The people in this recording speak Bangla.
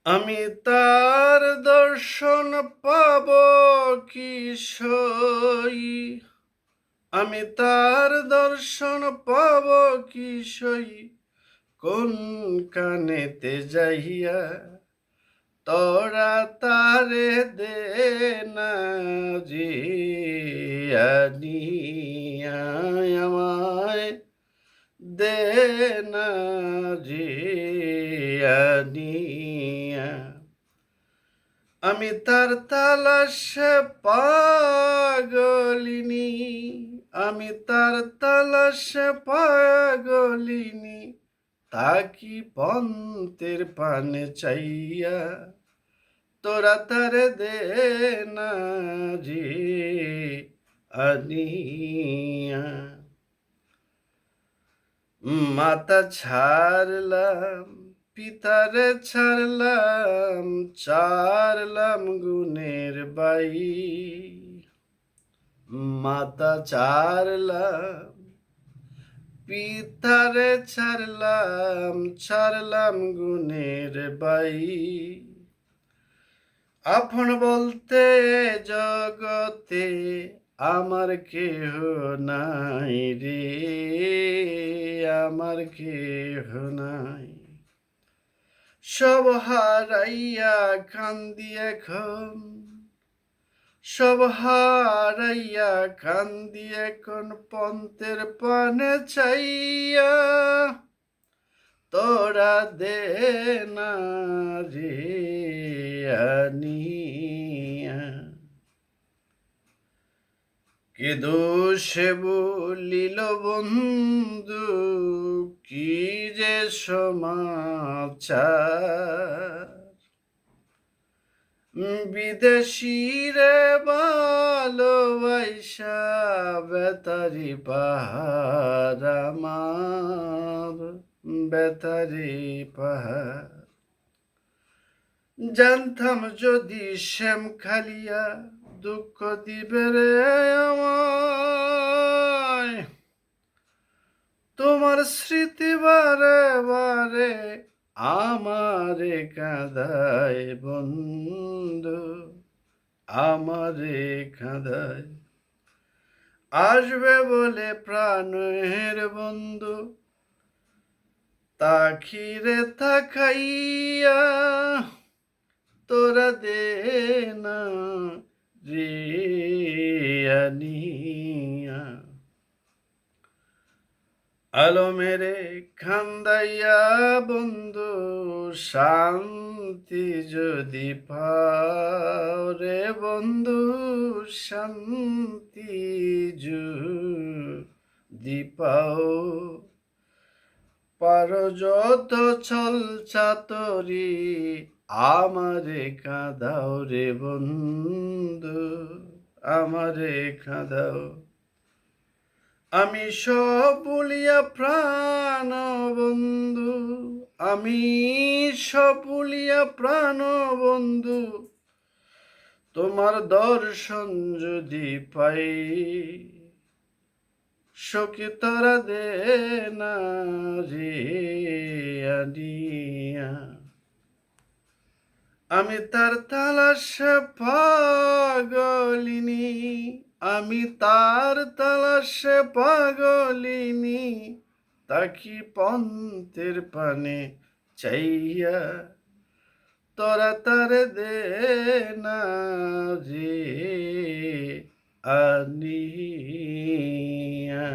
আমি তার দর্শন পাব কি সই, আমি তার দর্শন পাব কি সই, কোন কানেতে যাইয়া তোরা তারে দে না জিয়ানিয়া আমায় দে না জিয়ানিয়া। আমি তার তালাশে পাগলিনী, আমি তার তালাশে পাগলিনী, তাকি পন্তের পানে চাইয়া তোরা তারে দে না রে আনিয়া। মাতা ছাড়লাম, পিতারে ছাড়লাম, ছাড়লাম গুণের বাই। মাতা ছাড়লাম, পিতারে ছাড়লাম, ছাড়লাম গুণের বাই। আপন বলতে জগতে আমার কেহ নাই রে, আমার কেহ নাই। সব হারাইয়া কান্দি এখন, সব হারাইয়া কান্দি এখন পন্তের পানে চাইয়া তোরা দে না রে আনিয়া। কে দোষে বলিল বন্ধু, কি যে সমাচার, বিদেশিরে ভালোবাসা বেতারি পাহাড় আমার, বেতারি পাহাড়। জানতাম যদি শ্যাম খালিয়া দুঃখ দিবে রে আমায়, তোমার স্মৃতি বারে বারে আমারে কাঁদায় বন্ধু, আমারে কাঁদায়। আসবে বলে প্রাণের বন্ধু, তাকিরে তাকাইয়া তোরা দে না রে আনিয়া। আলো মেরে খান্দাইয়া বন্ধু, শান্তি যদি পাও রে বন্ধু, শান্তি যদি পাও, পারো যত ছল চাতরি আমারে কাঁদাও রে বন্ধু, আমারে কাঁদাও। আমি সব বলিয়া প্রাণ বন্ধু, আমি সব বলিয়া প্রাণ বন্ধু, তোমার দর্শন যদি পাই সখী তোরা দে না রে আনিয়া। আমি তার তালাশে পাগলিনী, আমি তার তালাশে পাগলিনী, তাকি পন্তের পানে চাইয়া তোরা তারে দে না রে আনিয়া।